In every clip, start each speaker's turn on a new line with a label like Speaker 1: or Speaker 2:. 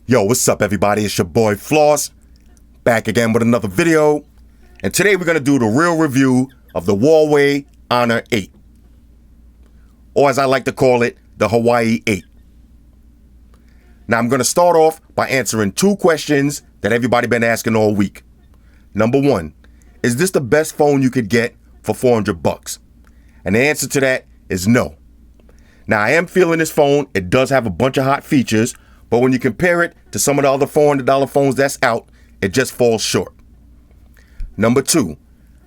Speaker 1: Yo, what's up everybody? It's your boy Floss, back again with another video. And today we're going to do the real review of the Huawei Honor 8. Or as I like to call it, the Hawaii 8. Now I'm going to start off by answering two questions that everybody been asking all week. Number one, is this the best phone you could get for $400? And the answer to that is no. Now I am feeling this phone. It does have a bunch of hot features, but when you compare it to some of the other $400 phones that's out, it just falls short. Number two,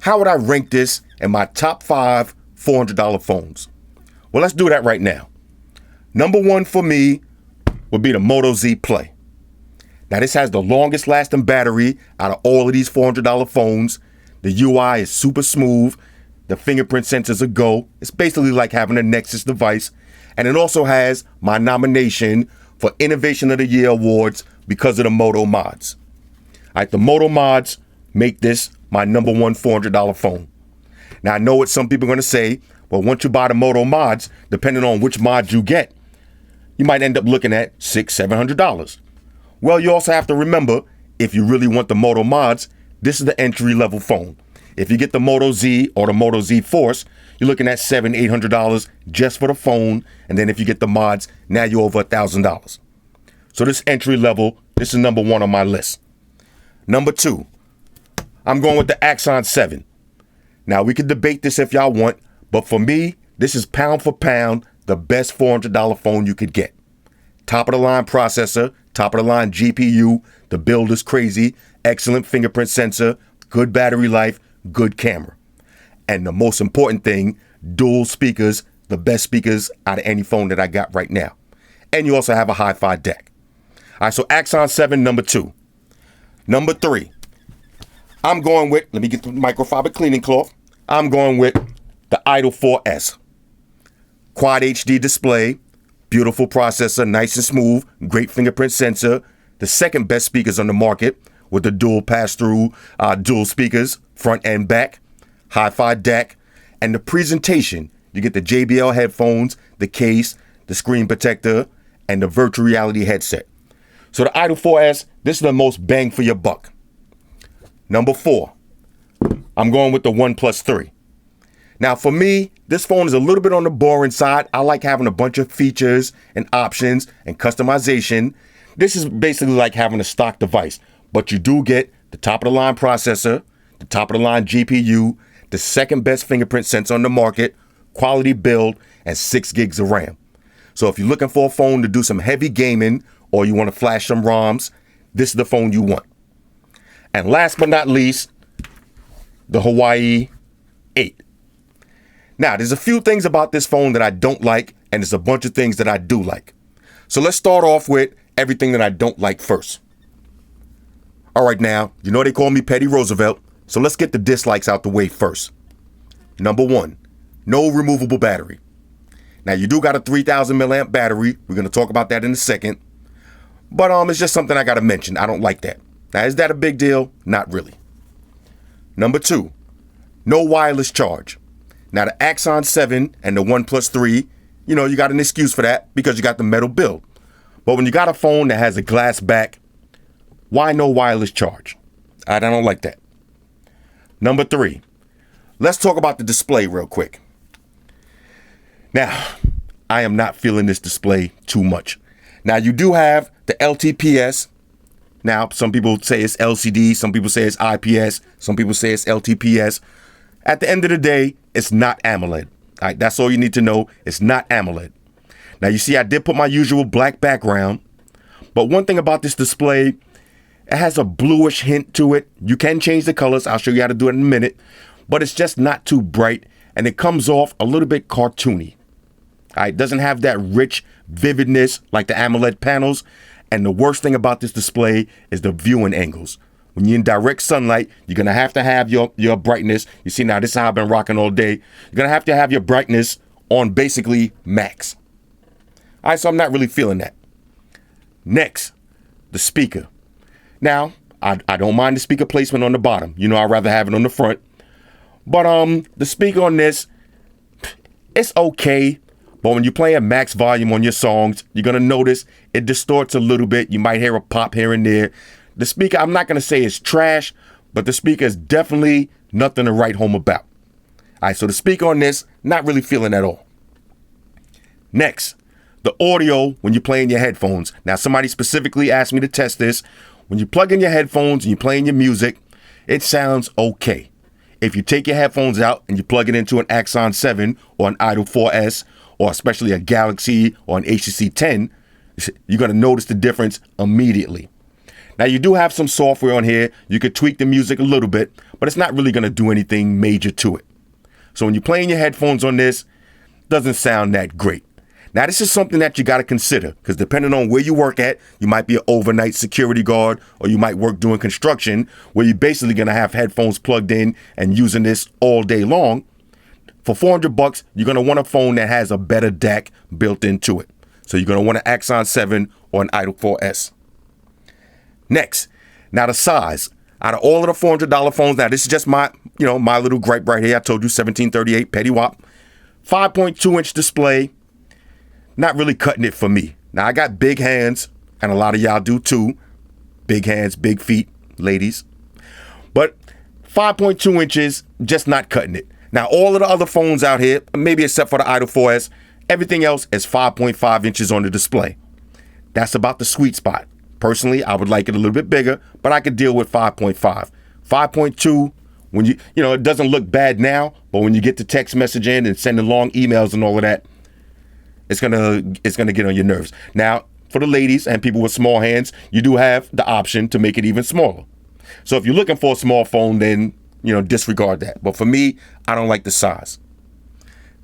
Speaker 1: how would I rank this in my top 5 $400 phones? Well, let's do that right now. Number one for me would be the Moto Z Play. Now this has the longest lasting battery out of all of these $400 phones. The UI is super smooth. The fingerprint sensor's a go. It's basically like having a Nexus device. And it also has my nomination for Innovation of the Year awards because of the Moto mods. All right, the Moto mods make this my number one $400 phone. Now I know what some people are going to say, well, once you buy the Moto mods, depending on which mods you get, you might end up looking at $600-700. Well, you also have to remember, if you really want the Moto mods, this is the entry level phone. If you get the Moto Z or the Moto Z Force, you're looking at $700-800 just for the phone. And then if you get the mods, now you're over $1,000. So this entry level, this is number one on my list. Number two, I'm going with the Axon 7. Now we could debate this if y'all want, but for me, this is pound for pound the best $400 phone you could get. Top of the line processor, top of the line GPU, the build is crazy, excellent fingerprint sensor, good battery life, good camera. And the most important thing, dual speakers, the best speakers out of any phone that I got right now. And you also have a hi-fi deck. All right, so Axon 7, number 2. Number 3, I'm going with, let me get the microfiber cleaning cloth. I'm going with the Idol 4S. Quad HD display, beautiful processor, nice and smooth, great fingerprint sensor, the second best speakers on the market with the dual pass-through, dual speakers, front and back, hi-fi deck, and the presentation. You get the JBL headphones, the case, the screen protector, and the virtual reality headset. So the Idol 4S, this is the most bang for your buck. Number 4, I'm going with the OnePlus 3. Now for me, this phone is a little bit on the boring side. I like having a bunch of features and options and customization. This is basically like having a stock device, but you do get the top of the line processor, the top of the line GPU, the second best fingerprint sensor on the market, quality build, and 6 gigs of RAM. So if you're looking for a phone to do some heavy gaming or you want to flash some ROMs, this is the phone you want. And last but not least, the Hawaii 8. Now, there's a few things about this phone that I don't like, and there's a bunch of things that I do like. So let's start off with everything that I don't like first. All right, now, you know they call me Petty Roosevelt, so let's get the dislikes out the way first. Number 1, no removable battery. Now, you do got a 3,000 milliamp battery. We're going to talk about that in a second. But it's just something I got to mention. I don't like that. Now, is that a big deal? Not really. Number 2, no wireless charge. Now, the Axon 7 and the OnePlus 3, you got an excuse for that because you got the metal build. But when you got a phone that has a glass back, why no wireless charge? I don't like that. Number 3, let's talk about the display real quick. Now, I am not feeling this display too much. Now, you do have the LTPS. Now, some people say it's LCD, some people say it's IPS, some people say it's LTPS. At the end of the day, it's not AMOLED. All right, that's all you need to know. It's not AMOLED. Now, you see, I did put my usual black background, but one thing about this display, it has a bluish hint to it. You can change the colors. I'll show you how to do it in a minute, but it's just not too bright, and it comes off a little bit cartoony. All right, it doesn't have that rich vividness like the AMOLED panels, and the worst thing about this display is the viewing angles. When you're in direct sunlight, you're going to have your brightness. You see, now this is how I've been rocking all day. You're going to have your brightness on basically max. All right, so I'm not really feeling that. Next, the speaker. Now, I don't mind the speaker placement on the bottom. I'd rather have it on the front. But the speaker on this, it's okay. But when you play at max volume on your songs, you're going to notice it distorts a little bit. You might hear a pop here and there. The speaker, I'm not going to say it's trash, but the speaker is definitely nothing to write home about. All right, so the speaker on this, not really feeling at all. Next, the audio when you're playing your headphones. Now, somebody specifically asked me to test this. When you plug in your headphones and you're playing your music, it sounds okay. If you take your headphones out and you plug it into an Axon 7 or an Idol 4S, or especially a Galaxy or an HTC 10, you're going to notice the difference immediately. Now, you do have some software on here. You could tweak the music a little bit, but it's not really going to do anything major to it. So when you're playing your headphones on this, it doesn't sound that great. Now, this is something that you got to consider, because depending on where you work at, you might be an overnight security guard, or you might work doing construction, where you're basically going to have headphones plugged in and using this all day long. For $400, you're going to want a phone that has a better DAC built into it. So you're going to want an Axon 7 or an Idol 4S. Next, now the size. Out of all of the $400 phones, now this is just my little gripe right here. I told you 1738 petty wop. 5.2-inch display. Not really cutting it for me. Now I got big hands, and a lot of y'all do too. Big hands, big feet, ladies. But 5.2 inches, just not cutting it. Now, all of the other phones out here, maybe except for the Idol 4S, everything else is 5.5 inches on the display. That's about the sweet spot. Personally, I would like it a little bit bigger, but I could deal with 5.5. 5.2, when it doesn't look bad now, but when you get the text messaging and sending long emails and all of that, it's gonna get on your nerves. Now, for the ladies and people with small hands, you do have the option to make it even smaller. So if you're looking for a small phone, then disregard that. But for me, I don't like the size.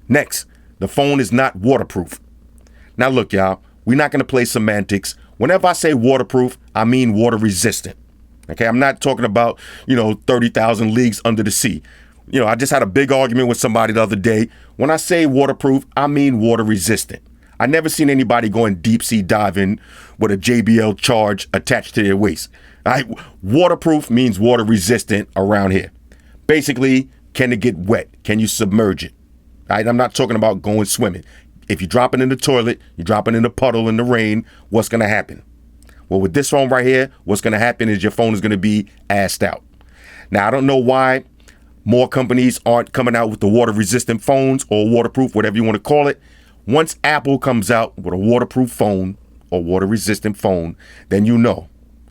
Speaker 1: Next, the phone is not waterproof. Now look, y'all, we're not going to play semantics. Whenever I say waterproof, I mean water resistant. Okay, I'm not talking about, 30,000 leagues under the sea. I just had a big argument with somebody the other day. When I say waterproof, I mean water resistant. I never seen anybody going deep sea diving with a JBL charge attached to their waist. All right? Waterproof means water resistant around here. Basically, can it get wet? Can you submerge it? All right? I'm not talking about going swimming. If you drop it in the toilet, you drop it in the puddle in the rain, what's going to happen? Well, with this phone right here, what's going to happen is your phone is going to be assed out. Now, I don't know why more companies aren't coming out with the water resistant phones or waterproof, whatever you want to call it. Once Apple comes out with a waterproof phone or water resistant phone, then you know.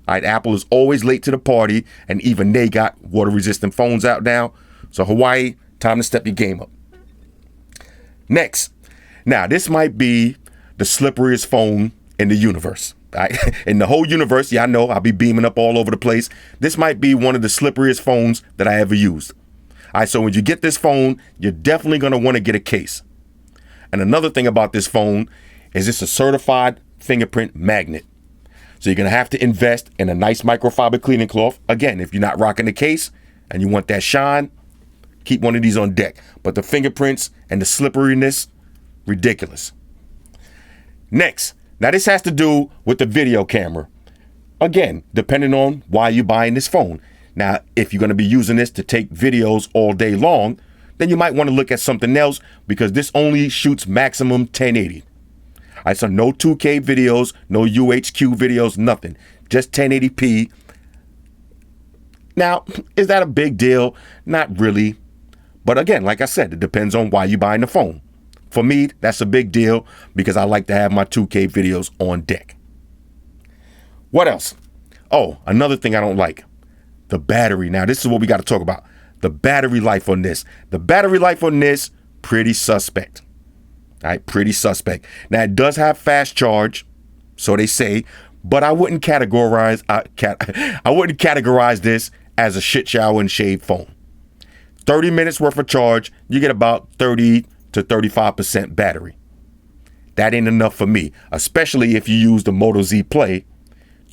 Speaker 1: All right, Apple is always late to the party, and even they got water resistant phones out now. So Huawei, time to step your game up. Next, now this might be the slipperiest phone in the universe. All right? In the whole universe, yeah, I know I'll be beaming up all over the place. This might be one of the slipperiest phones that I ever used. All right, so when you get this phone, you're definitely going to want to get a case. And another thing about this phone is it's a certified fingerprint magnet. So you're going to have to invest in a nice microfiber cleaning cloth. Again, if you're not rocking the case and you want that shine, keep one of these on deck. But the fingerprints and the slipperiness, ridiculous. Next, now this has to do with the video camera. Again, depending on why you're buying this phone. Now, if you're going to be using this to take videos all day long, then you might want to look at something else, because this only shoots maximum 1080. All right, so no 2K videos, no UHQ videos, nothing. Just 1080p. Now, is that a big deal? Not really. But again, like I said, it depends on why you're buying the phone. For me, that's a big deal, because I like to have my 2K videos on deck. What else? Oh, another thing I don't like. The battery. Now, this is what we got to talk about. The battery life on this. The battery life on this, pretty suspect. All right, pretty suspect. Now, it does have fast charge, so they say, but I wouldn't categorize this as a shit shower and shave phone. 30 minutes worth of charge, you get about 30 to 35% battery. That ain't enough for me, especially if you use the Moto Z Play.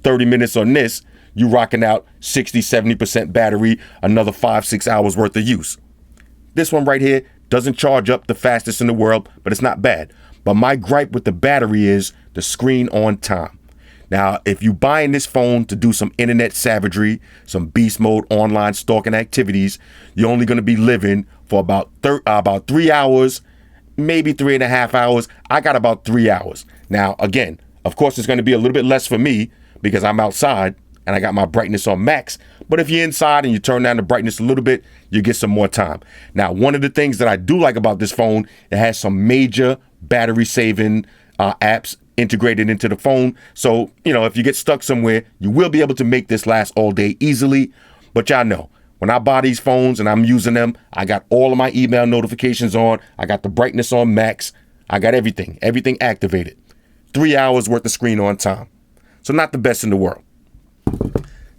Speaker 1: 30 minutes on this, you rocking out 60, 70% battery, another 5-6 hours worth of use. This one right here doesn't charge up the fastest in the world, but it's not bad. But my gripe with the battery is the screen on time. Now, if you buying this phone to do some internet savagery, some beast mode online stalking activities, you're only going to be living for about 3 hours, maybe 3.5 hours. I got about 3 hours. Now, again, of course, it's going to be a little bit less for me because I'm outside and I got my brightness on max. But if you're inside and you turn down the brightness a little bit, you get some more time. Now, one of the things that I do like about this phone, it has some major battery saving apps integrated into the phone. So, if you get stuck somewhere, you will be able to make this last all day easily. But y'all know, when I buy these phones and I'm using them, I got all of my email notifications on. I got the brightness on max. I got everything activated. 3 hours worth of screen on time. So not the best in the world.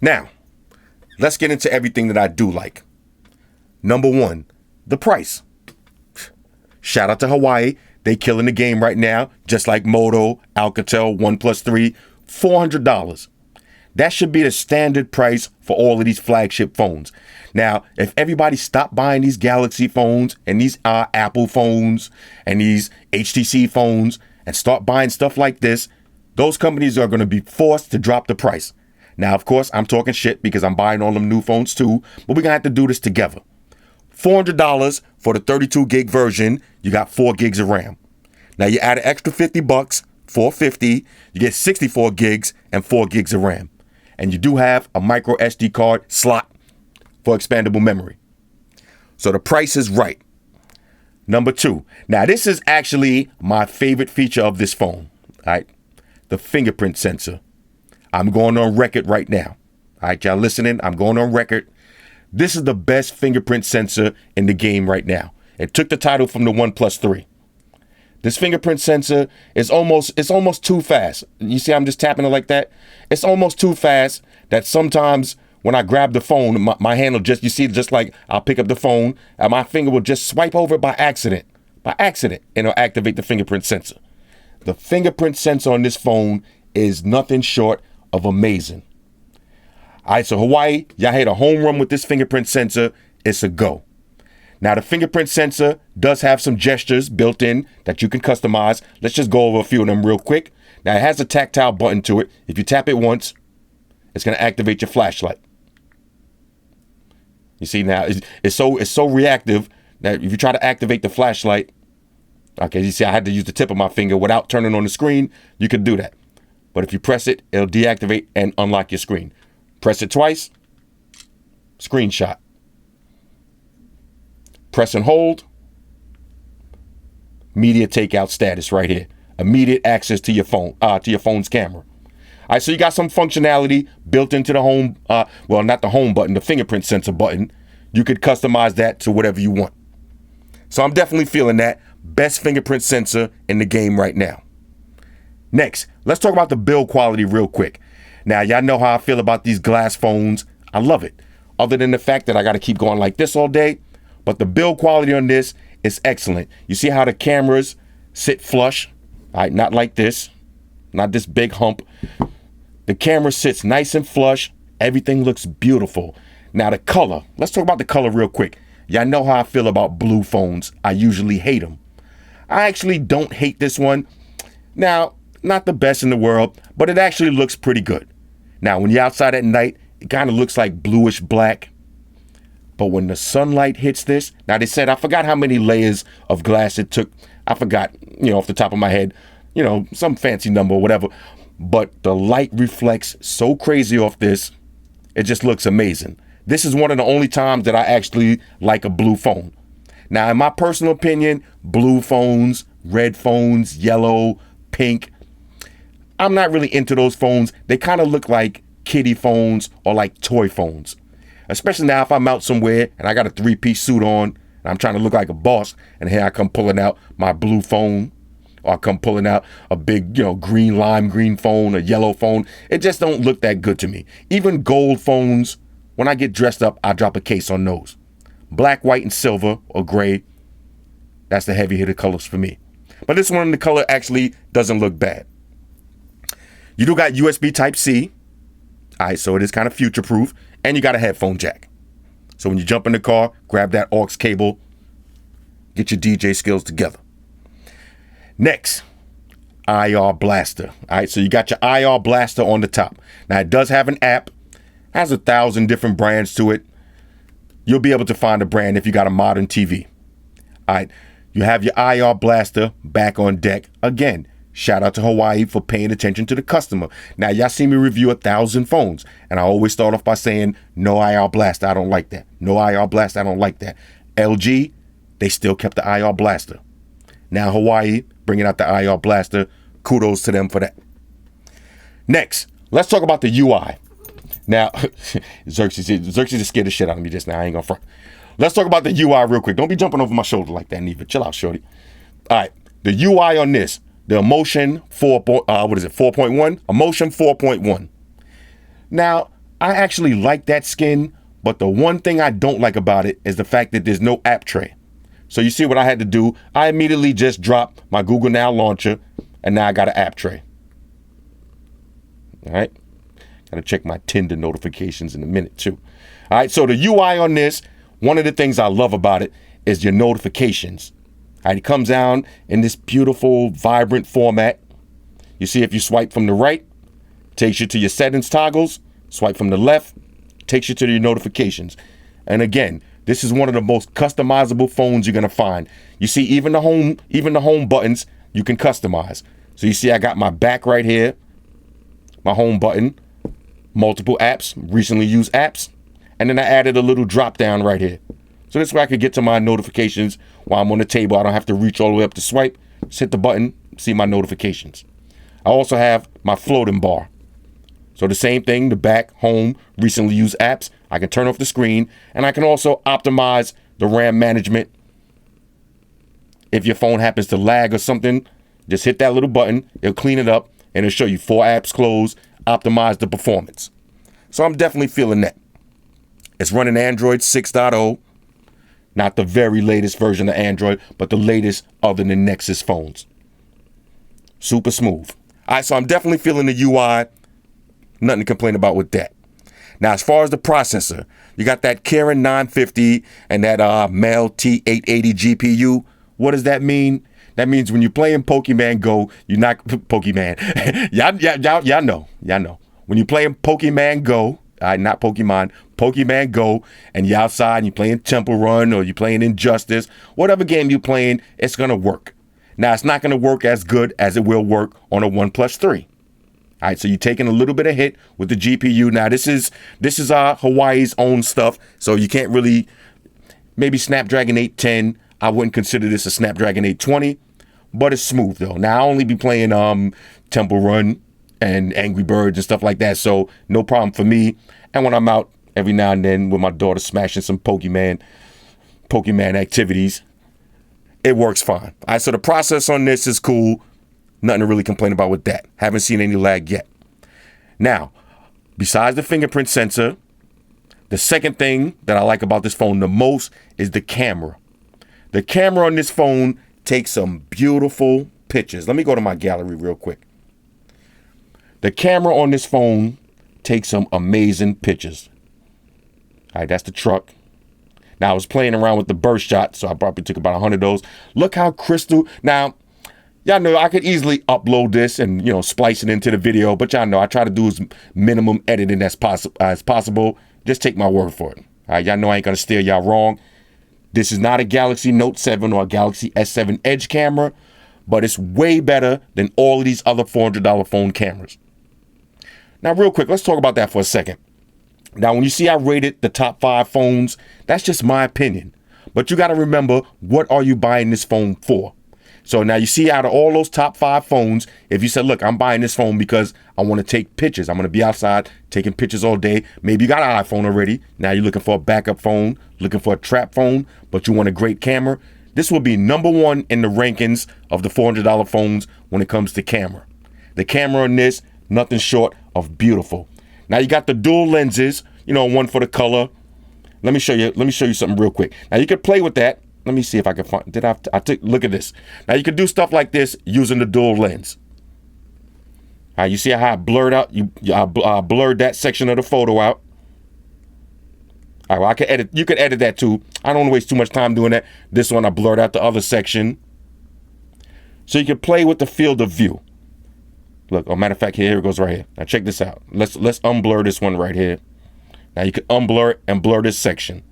Speaker 1: Now, let's get into everything that I do like. Number one, the price. Shout out to Huawei. They killing the game right now, just like Moto, Alcatel, OnePlus 3, $400. That should be the standard price for all of these flagship phones. Now, if everybody stopped buying these Galaxy phones and these Apple phones and these HTC phones and start buying stuff like this, those companies are going to be forced to drop the price. Now, of course, I'm talking shit because I'm buying all them new phones too, but we're going to have to do this together. $400 for the 32 gig version, you got 4 gigs of RAM. Now you add an extra $50, $450, you get 64 gigs and 4 gigs of RAM. And you do have a micro SD card slot for expandable memory. So the price is right. Number two, now this is actually my favorite feature of this phone, all right? The fingerprint sensor. I'm going on record right now. All right, y'all listening? I'm going on record. This is the best fingerprint sensor in the game right now. It took the title from the OnePlus 3. This fingerprint sensor is almost too fast. You see, I'm just tapping it like that. It's almost too fast that sometimes when I grab the phone, my hand will just like I'll pick up the phone and my finger will just swipe over it by accident, and it'll activate the fingerprint sensor. The fingerprint sensor on this phone is nothing short of amazing. All right, so Huawei, y'all hit a home run with this fingerprint sensor. It's a go. Now, the fingerprint sensor does have some gestures built in that you can customize. Let's just go over a few of them real quick. Now, it has a tactile button to it. If you tap it once, it's going to activate your flashlight. You see now, it's so reactive that if you try to activate the flashlight, okay, you see I had to use the tip of my finger without turning on the screen. You could do that. But if you press it, it'll deactivate and unlock your screen. Press it twice, screenshot. Press and hold, media takeout status right here. Immediate access to your phone, to your phone's camera. All right, so you got some functionality built into the home, well, not the home button, the fingerprint sensor button. You could customize that to whatever you want. So I'm definitely feeling that. Best fingerprint sensor in the game right now. Next, let's talk about the build quality real quick. Now, y'all know how I feel about these glass phones. I love it. Other than the fact that I got to keep going like this all day. But the build quality on this is excellent. You see how the cameras sit flush? All right, not like this. Not this big hump. The camera sits nice and flush. Everything looks beautiful. Now, the color. Let's talk about the color real quick. Y'all know how I feel about blue phones. I usually hate them. I actually don't hate this one. Now, not the best in the world, but it actually looks pretty good. Now, when you're outside at night, it kind of looks like bluish black. But when the sunlight hits this, now they said, I forgot how many layers of glass it took. I forgot, off the top of my head, some fancy number or whatever. But the light reflects so crazy off this. It just looks amazing. This is one of the only times that I actually like a blue phone. Now, in my personal opinion, blue phones, red phones, yellow, pink, I'm not really into those phones. They kind of look like kiddie phones or like toy phones. Especially now if I'm out somewhere and I got a 3-piece suit on and I'm trying to look like a boss, and here I come pulling out my blue phone, or I come pulling out a big, lime green phone, a yellow phone. It just don't look that good to me. Even gold phones, when I get dressed up, I drop a case on those. Black, white, and silver or gray, that's the heavy hitter colors for me. But this one, the color actually doesn't look bad. You do got USB Type-C. All right, so it is kind of future-proof. And you got a headphone jack. So when you jump in the car, grab that aux cable, get your DJ skills together. Next, IR blaster. All right, so you got your IR blaster on the top. Now, it does have an app. Has 1,000 different brands to it. You'll be able to find a brand if you got a modern TV. All right, You have your IR blaster back on deck. Again, shout out to Huawei for paying attention to the customer. Now, y'all see me review 1,000 phones, and I always start off by saying, no IR blaster, I don't like that. No IR blaster, I don't like that. LG, they still kept the IR blaster. Now, Huawei bringing out the IR blaster. Kudos to them for that. Next, let's talk about the UI. Now, Xerxes is scared the shit out of me just now. I ain't gonna front. Let's talk about the UI real quick. Don't be jumping over my shoulder like that, neither. Chill out, shorty. All right, the UI on this, the Emotion 4.1? Emotion 4.1. Now, I actually like that skin, but the one thing I don't like about it is the fact that there's no app tray. So you see what I had to do? I immediately just dropped my Google Now launcher, and now I got an app tray. All right. Gotta check my Tinder notifications in a minute too. All right, so the UI on this, one of the things I love about it is your notifications. All right, it comes down in this beautiful, vibrant format. You see, if you swipe from the right, takes you to your settings toggles. Swipe from the left, takes you to your notifications. And again, this is one of the most customizable phones you're gonna find. You see, even the home buttons you can customize. So you see, I got my back right here, my home button, multiple apps, recently used apps, and then I added a little drop down right here. So this way I could get to my notifications while I'm on the table. I don't have to reach all the way up to swipe. Just hit the button, see my notifications. I also have my floating bar. So the same thing, the back, home, recently used apps. I can turn off the screen, and I can also optimize the RAM management. If your phone happens to lag or something, just hit that little button. It'll clean it up, and it'll show you 4 apps closed, optimize the performance. So I'm definitely feeling that. It's running Android 6.0, not the very latest version of Android, but the latest other than Nexus phones. Super smooth. All right, so I'm definitely feeling the UI. Nothing to complain about with that. Now, as far as the processor, you got that Kirin 950 and that Mel T880 GPU. What does that mean? That means when you're playing Pokemon Go, you're not Pokemon. y'all know. When you're playing Pokemon Go, not Pokemon, Pokemon Go, and you're outside and you're playing Temple Run or you're playing Injustice, whatever game you're playing, it's gonna work. Now, it's not gonna work as good as it will work on a OnePlus 3. All right, so you're taking a little bit of hit with the GPU. Now, this is Hawaii's own stuff, so you can't really, maybe Snapdragon 810. I wouldn't consider this a Snapdragon 820, but it's smooth though. Now, I only be playing Temple Run and Angry Birds and stuff like that, so no problem for me. And when I'm out every now and then with my daughter smashing some Pokemon activities, it works fine. All right, so the process on this is cool. Nothing to really complain about with that. Haven't seen any lag yet. Now, besides the fingerprint sensor, the second thing that I like about this phone the most is the camera. The camera on this phone takes some beautiful pictures. Let me go to my gallery real quick. The camera on this phone takes some amazing pictures. All right, that's the truck. Now, I was playing around with the burst shot, so I probably took about 100 of those. Look how crystal. Now, y'all know I could easily upload this and, splice it into the video, but y'all know I try to do as minimum editing as possible. Just take my word for it. All right, y'all know I ain't gonna steer y'all wrong. This is not a Galaxy Note 7 or a Galaxy S7 Edge camera, but it's way better than all of these other $400 phone cameras. Now, real quick, let's talk about that for a second. Now, when you see I rated the top 5 phones, that's just my opinion. But you got to remember, what are you buying this phone for? So now you see out of all those top 5 phones, if you said, look, I'm buying this phone because I want to take pictures. I'm going to be outside taking pictures all day. Maybe you got an iPhone already. Now you're looking for a backup phone, looking for a trap phone, but you want a great camera. This will be number 1 in the rankings of the $400 phones when it comes to camera. The camera on this, nothing short of beautiful. Now you got the dual lenses, one for the color. Let me show you something real quick. Now you could play with that. Let me see if I can find, look at this. Now you can do stuff like this using the dual lens. All right, you see how I blurred out, I blurred that section of the photo out. All right, well, you could edit that too. I don't want to waste too much time doing that. This one, I blurred out the other section. So you can play with the field of view. Look, matter of fact, here it goes right here. Now check this out. Let's unblur this one right here. Now you can unblur it and blur this section.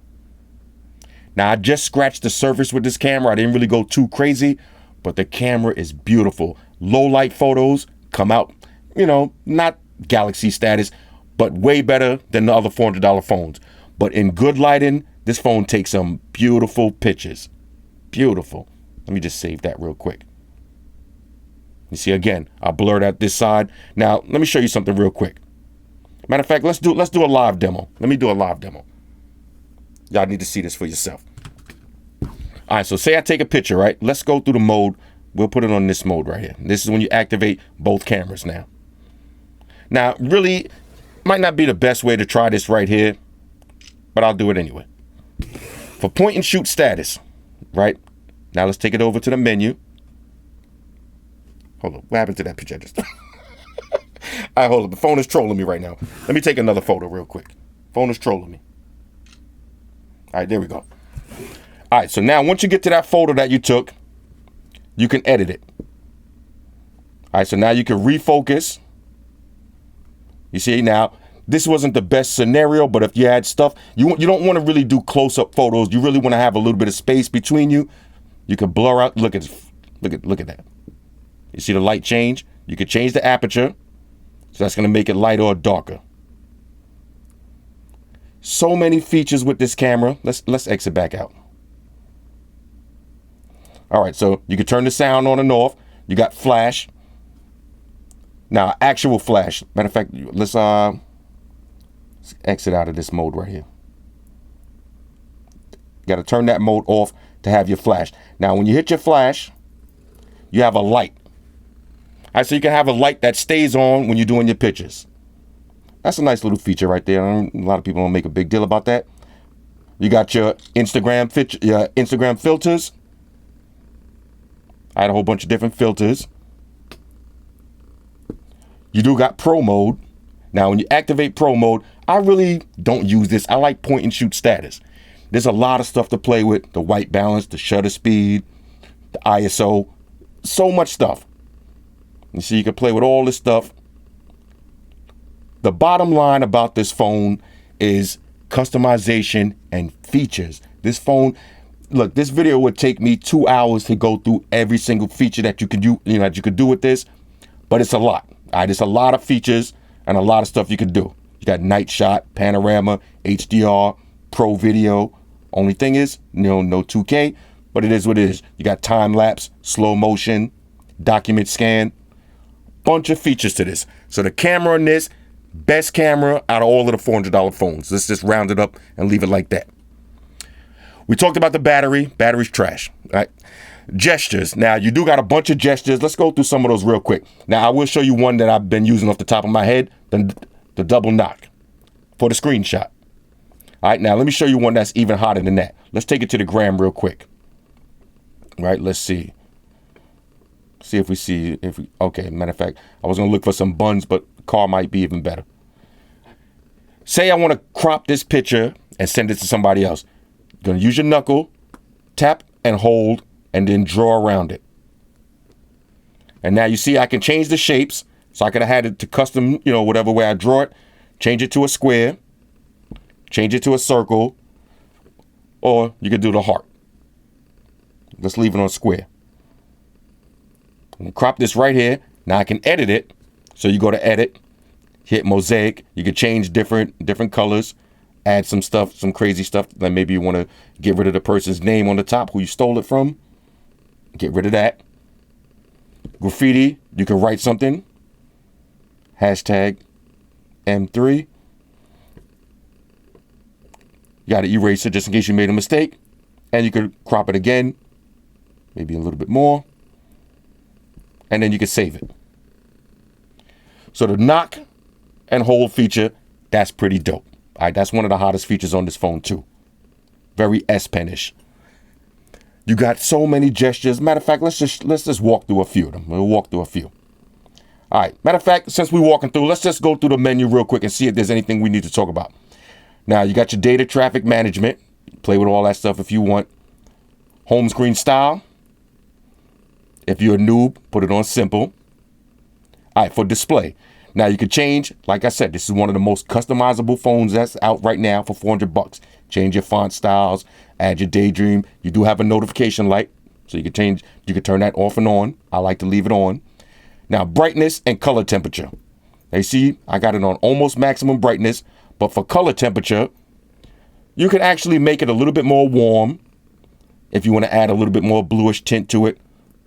Speaker 1: Now, I just scratched the surface with this camera. I didn't really go too crazy, but the camera is beautiful. Low light photos come out, you know, not galaxy status, but way better than the other $400 phones. But in good lighting, this phone takes some beautiful pictures. Beautiful. Let me just save that real quick. You see, again, I blurred out this side. Now, let me show you something real quick. Matter of fact, let's do a live demo. Let me do a live demo. Y'all need to see this for yourself. All right, so say I take a picture, right? Let's go through the mode. We'll put it on this mode right here. This is when you activate both cameras now. Now, really, might not be the best way to try this right here, but I'll do it anyway. For point and shoot status, right? Now let's take it over to the menu. Hold on, what happened to that picture I just... All right, hold on, the phone is trolling me right now. Let me take another photo real quick. Phone is trolling me. All right, there we go. All right, so now once you get to that photo that you took, you can edit it. All right, so now you can refocus. You see, now, this wasn't the best scenario, but if you had stuff, you don't want to really do close-up photos. You really want to have a little bit of space between you. You can blur out. Look at that. You see the light change? You can change the aperture. So that's going to make it lighter or darker. So many features with this camera. Let's exit back out. All right, so you can turn the sound on and off. You got flash. Now, actual flash. Matter of fact, let's exit out of this mode right here. You got to turn that mode off to have your flash. Now, when you hit your flash, you have a light. All right, so you can have a light that stays on when you're doing your pictures. That's a nice little feature right there. A lot of people don't make a big deal about that. You got your Instagram filters. I had a whole bunch of different filters. You do got pro mode. Now, when you activate pro mode, I really don't use this. I like point and shoot status. There's a lot of stuff to play with. The white balance, the shutter speed, the ISO, so much stuff. You see, you can play with all this stuff. The bottom line about this phone is customization and features. This phone, look, this video would take me 2 hours to go through every single feature that you could do, that you could do with this, but it's a lot. All right, it's a lot of features and a lot of stuff you could do. You got night shot, panorama, HDR, pro video. Only thing is, no 2K, but it is what it is. You got time lapse, slow motion, document scan, bunch of features to this. So the camera on this, best camera out of all of the $400 phones. Let's just round it up and leave it like that. We talked about the battery. Battery's trash. All right. Gestures. Now, you do got a bunch of gestures. Let's go through some of those real quick. Now, I will show you one that I've been using off the top of my head, the double knock for the screenshot. All right, now let me show you one that's even hotter than that. Let's take it to the gram real quick. All right, let's see. See if we see, okay, matter of fact, I was going to look for some buns, but car might be even better. Say I want to crop this picture and send it to somebody else. You're going to use your knuckle, tap and hold, and then draw around it. And now you see I can change the shapes. So I could have had it to custom, whatever way I draw it. Change it to a square. Change it to a circle. Or you could do the heart. Let's leave it on square. And crop this right here. Now I can edit it. So you go to edit, hit mosaic. You can change different colors. Add some stuff, some crazy stuff. Like maybe you want to get rid of the person's name on the top who you stole it from. Get rid of that. Graffiti, you can write something. Hashtag M3. You got to erase it just in case you made a mistake. And you could crop it again. Maybe a little bit more. And then you can save it. So the knock and hold feature, that's pretty dope. All right, that's one of the hottest features on this phone too. Very S Pen-ish. You got so many gestures. Matter of fact, let's just walk through a few of them. We'll walk through a few. All right. Matter of fact, since we're walking through, let's just go through the menu real quick and see if there's anything we need to talk about. Now, you got your data traffic management. Play with all that stuff if you want. Home screen style. If you're a noob, put it on simple. All right, for display. Now you can change, like I said, this is one of the most customizable phones that's out right now for $400. Change your font styles, add your Daydream. You do have a notification light, so you can turn that off and on. I like to leave it on. Now, brightness and color temperature. Now you see, I got it on almost maximum brightness, but for color temperature, you can actually make it a little bit more warm if you want to add a little bit more bluish tint to it,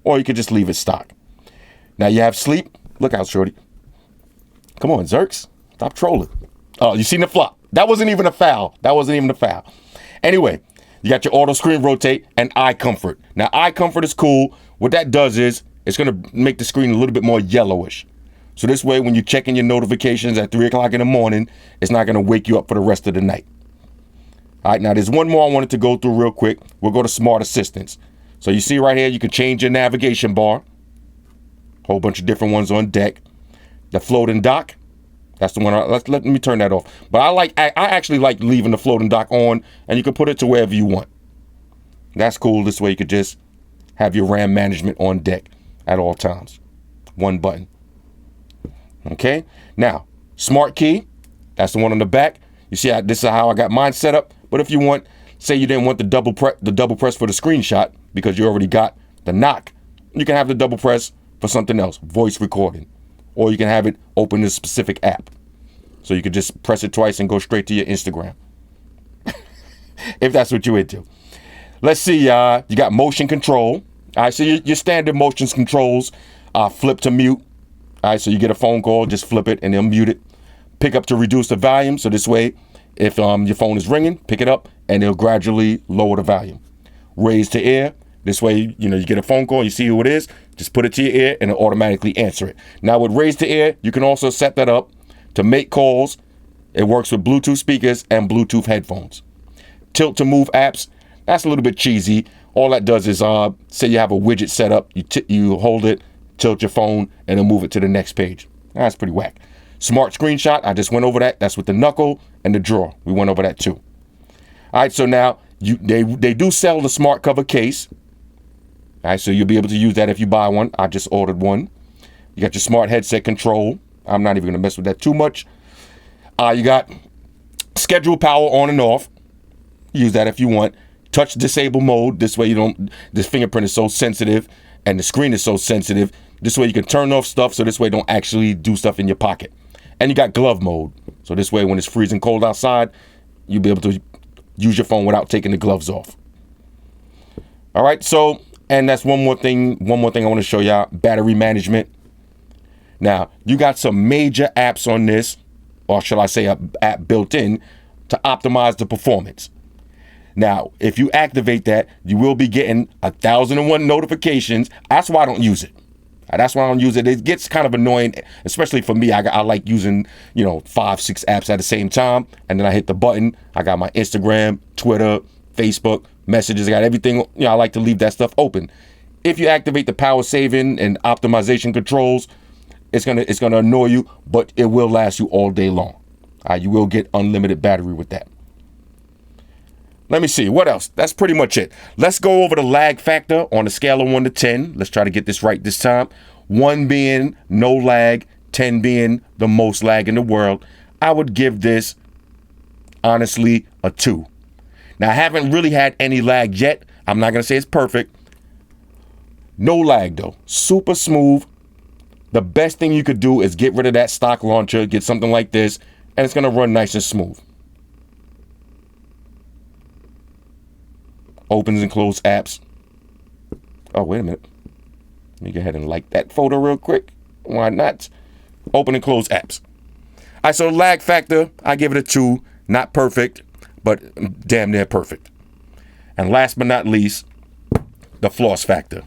Speaker 1: or you could just leave it stock. Now you have sleep. Look out, shorty. Come on, Zerks. Stop trolling. Oh, you seen the flop. That wasn't even a foul. Anyway, you got your auto screen rotate and eye comfort. Now, eye comfort is cool. What that does is it's going to make the screen a little bit more yellowish. So this way, when you're checking your notifications at 3 o'clock in the morning, it's not going to wake you up for the rest of the night. All right, now there's one more I wanted to go through real quick. We'll go to smart assistants. So you see right here, you can change your navigation bar. Whole bunch of different ones on deck. The floating dock, that's the one. Let me turn that off. But I actually like leaving the floating dock on, and you can put it to wherever you want. That's cool. This way you could just have your RAM management on deck at all times. One button. Okay. Now, smart key, that's the one on the back. You see, this is how I got mine set up. But if you want, say you didn't want the double press for the screenshot because you already got the knock, you can have the double press for something else, voice recording. Or you can have it open a specific app. So you could just press it twice and go straight to your Instagram. If that's what you're into. Let's see, you got motion control. All right, so your standard motion controls flip to mute. All right, so you get a phone call, just flip it and they'll mute it. Pick up to reduce the volume. So this way, if your phone is ringing, pick it up and it'll gradually lower the volume. Raise to ear. This way, you get a phone call, you see who it is, just put it to your ear and it'll automatically answer it. Now with raise to ear, you can also set that up to make calls. It works with Bluetooth speakers and Bluetooth headphones. Tilt to move apps, that's a little bit cheesy. All that does is, say you have a widget set up, you hold it, tilt your phone, and it'll move it to the next page. That's pretty whack. Smart screenshot, I just went over that. That's with the knuckle and the drawer. We went over that too. All right, so now they do sell the smart cover case. All right, so you'll be able to use that if you buy one. I just ordered one. You got your smart headset control. I'm not even going to mess with that too much. You got schedule power on and off. Use that if you want. Touch disable mode. This way this fingerprint is so sensitive and the screen is so sensitive. This way you can turn off stuff so this way don't actually do stuff in your pocket. And you got glove mode. So this way when it's freezing cold outside, you'll be able to use your phone without taking the gloves off. All right, so... And that's one more thing I want to show y'all, battery management. Now, you got some major apps on this, or shall I say an app built in to optimize the performance. Now, if you activate that, you will be getting 1,001 notifications. That's why I don't use it. It gets kind of annoying, especially for me. I like using, 5, 6 apps at the same time. And then I hit the button. I got my Instagram, Twitter, Facebook, messages. I got everything. I like to leave that stuff open. If you activate the power saving and optimization controls, it's gonna annoy you, but it will last you all day long. You will get unlimited battery with that. Let me see what else. That's pretty much it. Let's go over the lag factor on a scale of 1 to 10. Let's try to get this right this time. 1 being no lag, 10 being the most lag in the world. I would give this honestly a 2. Now, I haven't really had any lag yet. I'm not going to say it's perfect. No lag, though. Super smooth. The best thing you could do is get rid of that stock launcher, get something like this, and it's going to run nice and smooth. Opens and close apps. Oh, wait a minute. Let me go ahead and like that photo real quick. Why not? Open and close apps. All right, so lag factor, I give it a 2. Not perfect, but damn near perfect. And last but not least, the floss factor.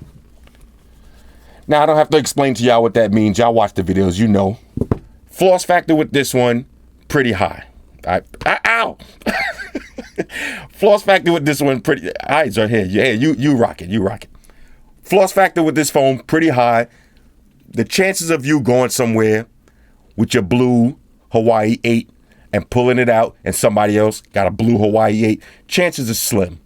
Speaker 1: Now, I don't have to explain to y'all what that means. Y'all watch the videos, you know. Floss factor with this one, pretty high. Ow! Floss factor with this one, pretty... Eyes are here. Yeah, you rock it. Floss factor with this phone, pretty high. The chances of you going somewhere with your blue Huawei 8 and pulling it out and somebody else got a blue Huawei 8, chances are slim.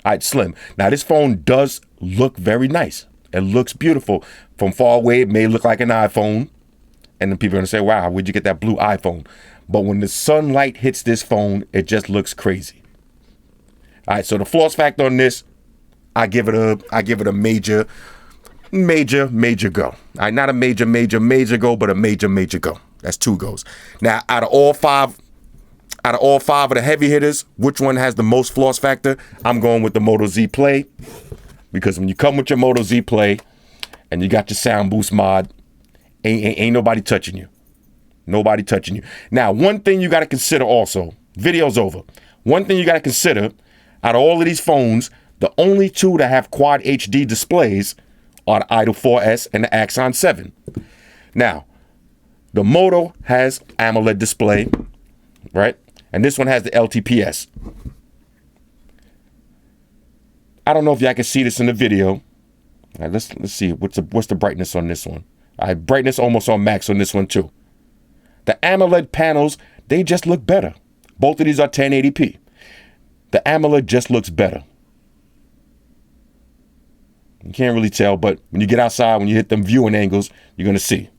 Speaker 1: All right, slim. Now, this phone does look very nice. It looks beautiful. From far away, it may look like an iPhone. And then people are going to say, wow, where'd you get that blue iPhone? But when the sunlight hits this phone, it just looks crazy. All right, so the floss factor on this, I give it a major go. All right, not a major go, but a major go. That's 2 goes. Now, out of all five of the heavy hitters, which one has the most floss factor? I'm going with the Moto Z Play, because when you come with your Moto Z Play and you got your sound boost mod, ain't nobody touching you. Nobody touching you. Now, one thing you got to consider also, video's over. One thing you got to consider, out of all of these phones, the only 2 that have quad HD displays are the Idol 4S and the Axon 7. Now, the Moto has AMOLED display, right? And this one has the LTPS. I don't know if y'all can see this in the video. All right, let's see what's the brightness on this one. All right, brightness almost on max on this one too. The AMOLED panels, they just look better. Both of these are 1080p. The AMOLED just looks better. You can't really tell, but when you get outside, when you hit them viewing angles, you're gonna see.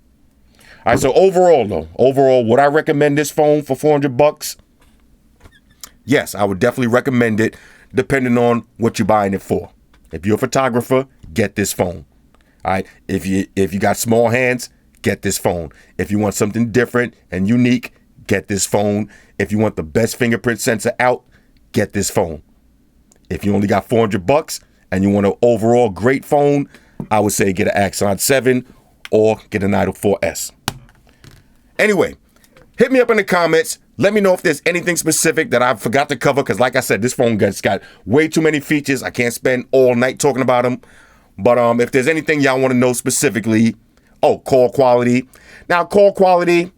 Speaker 1: All right, so overall, would I recommend this phone for $400? Yes, I would definitely recommend it, depending on what you're buying it for. If you're a photographer, get this phone. All right, if you got small hands, get this phone. If you want something different and unique, get this phone. If you want the best fingerprint sensor out, get this phone. If you only got $400 and you want an overall great phone, I would say get an Axon 7 or get an Idol 4S. Anyway, hit me up in the comments. Let me know if there's anything specific that I forgot to cover, because like I said, this phone got way too many features. I can't spend all night talking about them. But if there's anything y'all want to know specifically, call quality. Now, call quality,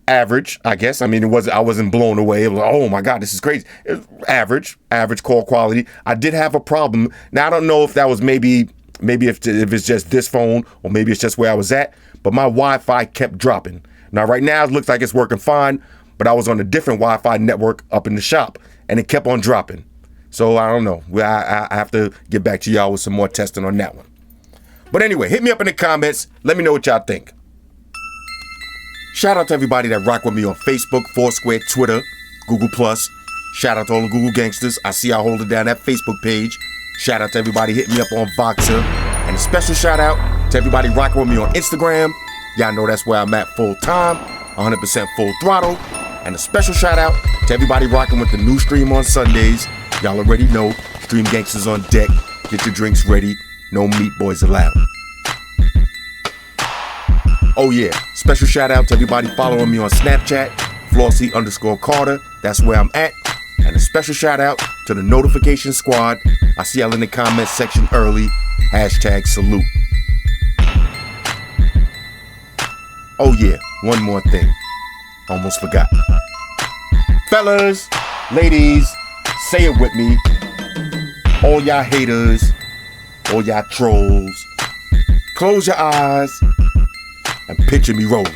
Speaker 1: average, I guess. I mean, I wasn't blown away. It was like, oh my God, this is crazy. It was average call quality. I did have a problem. Now, I don't know if that was maybe if it's just this phone, or maybe it's just where I was at, but my Wi-Fi kept dropping. Now, right now, it looks like it's working fine, but I was on a different Wi-Fi network up in the shop, and it kept on dropping. So, I don't know. I have to get back to y'all with some more testing on that one. But anyway, hit me up in the comments. Let me know what y'all think. Shout out to everybody that rock with me on Facebook, Foursquare, Twitter, Google+. Shout out to all the Google gangsters. I see y'all holding down that Facebook page. Shout out to everybody hitting me up on Voxer. And a special shout out to everybody rocking with me on Instagram. Y'all know that's where I'm at full time, 100% full throttle. And a special shout out to everybody rocking with the new stream on Sundays. Y'all already know, Stream Gangsters on deck. Get your drinks ready. No meat boys allowed. Oh yeah, special shout out to everybody following me on Snapchat, Flossy_Carter. That's where I'm at. And a special shout out to the notification squad. I see y'all in the comments section early. #salute. Oh yeah, one more thing. Almost forgot. Fellas, ladies, say it with me. All y'all haters, all y'all trolls, close your eyes and picture me rolling.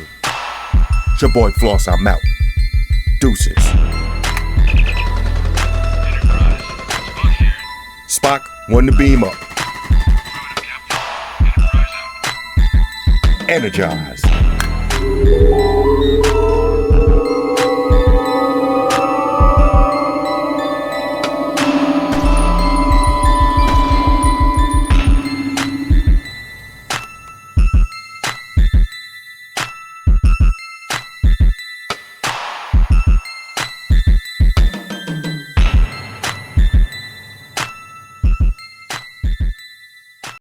Speaker 1: It's your boy Floss, I'm out. Deuces. Spock, one to beam up. Energize.